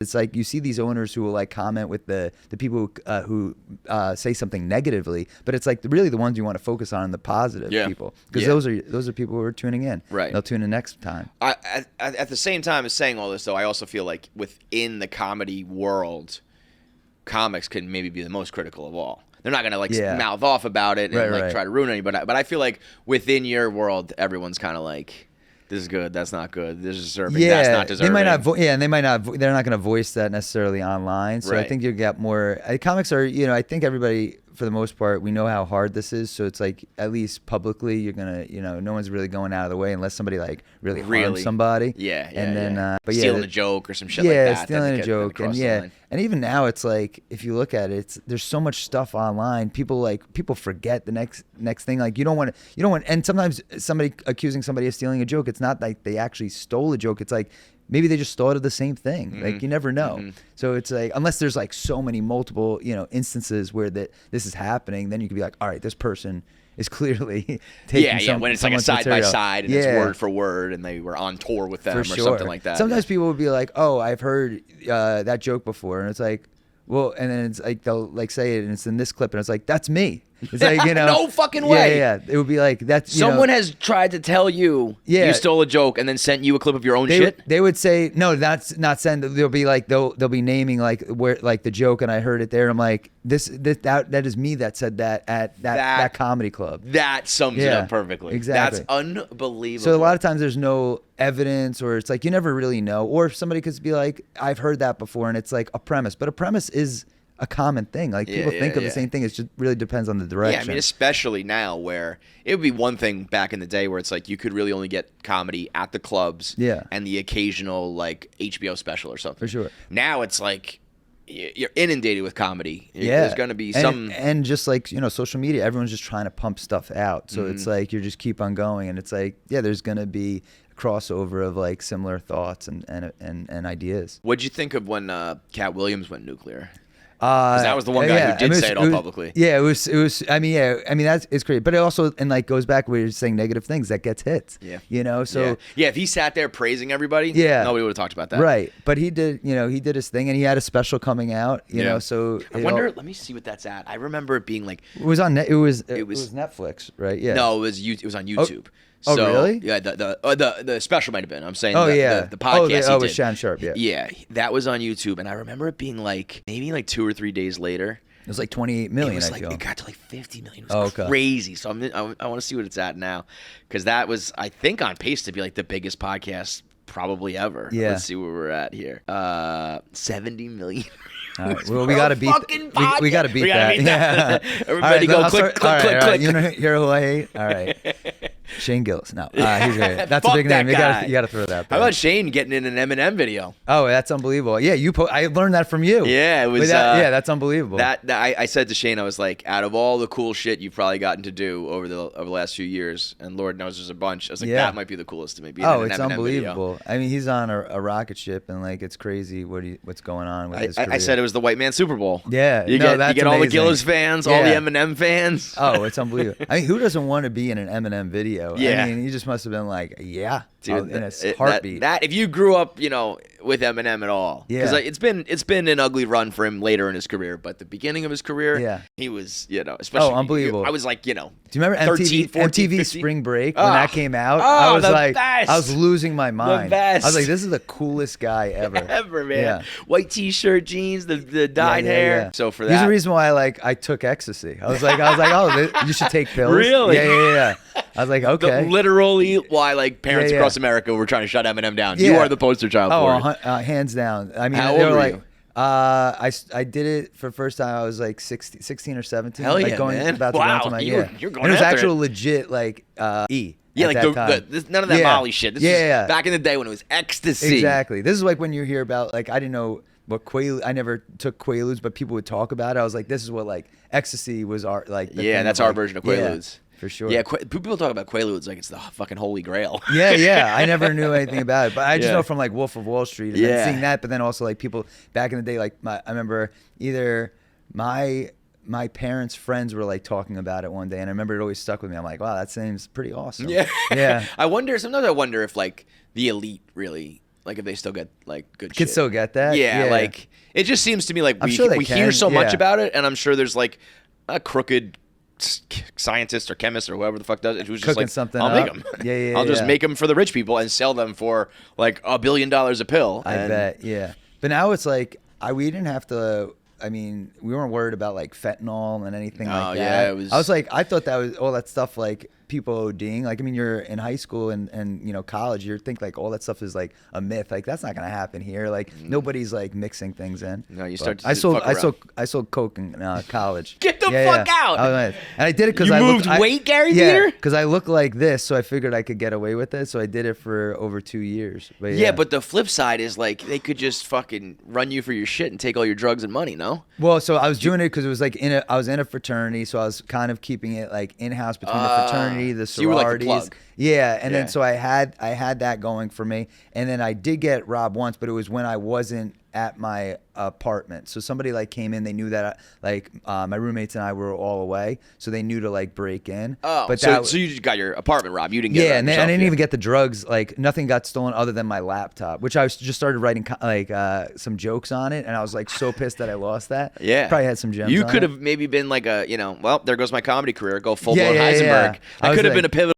It's like you see these owners who will like comment with the people who say something negatively, but it's like really the ones you want to focus on, the positive people, because those are people who are tuning in. Right. They'll tune in next time. At the same time as saying all this, though, I also feel like within the comedy world, comics can maybe be the most critical of all. They're not going to mouth off about it and try to ruin anybody. But I feel like within your world, everyone's kind of like, this is good, that's not good, this is deserving, that's not deserving. They might not and they might not they're not going to voice that necessarily online. So I think you get more comics are, I think everybody for the most part, we know how hard this is, so it's like at least publicly you're gonna, no one's really going out of the way unless somebody like really harms somebody. But stealing a joke or some shit like that. Stealing a joke, and even now it's like if you look at it, there's so much stuff online. People forget the next thing. Like you don't want, and sometimes somebody accusing somebody of stealing a joke, it's not like they actually stole a joke. It's like maybe they just thought of the same thing. Mm-hmm. Like you never know. Mm-hmm. So it's like unless there's like so many multiple instances where this is happening, then you could be like, all right, this person is clearly taking when it's like a side by side and it's word for word and they were on tour with them or something like that. Sometimes people would be like, oh, I've heard that joke before, and it's like, well, and then it's like they'll like say it and it's in this clip and it's like, that's me. It's like, no fucking way. Yeah. It would be like that's someone has tried to tell you you stole a joke and then sent you a clip of your own shit. They would say no, that's not sent. They'll be like they'll be naming like where like the joke and I heard it there. I'm like that is me that said that at that comedy club. That sums it up perfectly. Exactly. That's unbelievable. So a lot of times there's no evidence, or it's like you never really know, or somebody could be like, I've heard that before, and it's like a premise, but a premise is a common thing. Like people think of the same thing. It just really depends on the direction. Yeah, I mean, especially now where it would be one thing back in the day where it's like you could really only get comedy at the clubs and the occasional like HBO special or something. For sure. Now it's like you're inundated with comedy. There's going to be some... And just like, social media, everyone's just trying to pump stuff out. So it's like you just keep on going. And it's like, there's going to be crossover of like similar thoughts and ideas. What'd you think of when Cat Williams went nuclear? Because that was the one guy who did say it all publicly. Yeah, it was. I mean, it's great, but it also like goes back where you're saying negative things that gets hits. Yeah, so if he sat there praising everybody, nobody would have talked about that. Right, but he did. He did his thing, and he had a special coming out. You know, so I wonder. Let me see what that's at. I remember it being like it was on. It was Netflix, right? Yeah. No, it was on YouTube. Oh, really? Yeah, the special might have been. I'm saying the podcast he did. With Shan Sharp, Yeah, that was on YouTube, and I remember it being like maybe like 2 or 3 days later. It was like 28 million. It got to like 50 million. It was crazy. So I want to see what it's at now, because that was, I think, on pace to be like the biggest podcast probably ever. Yeah. Let's see where we're at here. 70 million. All right. Well, we got to beat. We got to beat that. Yeah. Everybody go click. You know, you're who I hate. All right. Shane Gillis. No, he's great. That's a big name. You got to throw that. How about Shane getting in an Eminem video? Oh, that's unbelievable. Yeah, I learned that from you. Yeah, it was. That's unbelievable. I said to Shane, I was like, out of all the cool shit you've probably gotten to do over the last few years, and Lord knows there's a bunch. I was like, that might be the coolest to me. It's unbelievable. Video. I mean, he's on a rocket ship, and like it's crazy what's going on with his career. I said it was the white man Super Bowl. Yeah, you get all the Gillis fans, all the Eminem fans. Oh, it's unbelievable. I mean, who doesn't want to be in an Eminem video? Yeah. I mean, he just must have been like, dude, in a heartbeat. That if you grew up, with Eminem at all, because it's been an ugly run for him later in his career, but the beginning of his career, he was, especially unbelievable. I was like, do you remember 13, 14, MTV 15? Spring Break when that came out? I was like, best. I was losing my mind. The best. I was like, this is the coolest guy ever. Ever, man. Yeah. White T-shirt, jeans, the dyed hair. Yeah. So for that, here's the reason why I took ecstasy. I was like, oh, you should take pills. Really? Yeah. I was like, okay. Literally, why like parents across America were trying to shut Eminem down. You are the poster child for it. Hands down. I mean, how they old were were like, you? I did it for the first time. I was like 16 or 17. Hell yeah, like going, man! About to wow, go into my, you're going. And it was after actual legit like E. Yeah, like none of that Molly shit. This is back in the day when it was ecstasy. Exactly. This is like when you hear about like I didn't know what Quaaludes. I never took Quaaludes, but people would talk about it. I was like, this is what like ecstasy was. Our like that's our version of Quaaludes. Yeah. For sure. Yeah, people talk about Quaaludes like it's the fucking holy grail. Yeah. I never knew anything about it, but I just know from like Wolf of Wall Street and then seeing that, but then also like people back in the day, like I remember either my parents' friends were like talking about it one day, and I remember it always stuck with me. I'm like, wow, that seems pretty awesome. Yeah. Yeah. Sometimes I wonder if like the elite really Like if they still get like good Could shit. still get that? Yeah, Yeah. like it just seems to me like we sure they hear can, so much yeah. about it, and I'm sure there's like a crooked scientist or chemist or whoever the fuck does it who's just Cooking like, something I'll make up. them. Yeah, I'll just yeah. make them for the rich people and sell them for like $1 billion a pill. I bet, yeah. But now it's like we didn't have to. I mean, we weren't worried about like fentanyl and anything like that. Yeah, it was. I was like, I thought that was all that stuff like people ODing. Like, I mean, you're in high school and you know college. You think like all that stuff is like a myth. Like that's not gonna happen here. Like nobody's like mixing things in. No, you start. To I sold coke in college. Get the fuck out! And I did it because you I moved weight, Gary Vider? because I look like this, so I figured I could get away with it. So I did it for over 2 years. But yeah, but the flip side is like they could just fucking run you for your shit and take all your drugs and money. No. Well, so I was doing it because it was like I was in a fraternity, so I was kind of keeping it like in house between the fraternity, the so you were like the sororities. plug. Yeah, and then so I had that going for me, and then I did get robbed once, but it was when I wasn't at my apartment. So somebody like came in, they knew that my roommates and I were all away, so they knew to like break in. Oh, but so you just got your apartment robbed. You didn't get it and yourself, I didn't even get the drugs. Like nothing got stolen other than my laptop, which I just started writing like some jokes on it, and I was like so pissed that I lost that. Yeah, probably had some gems. You on could it. have maybe been like well, there goes my comedy career. Go full blown Yeah. Heisenberg. That could have been a pivotal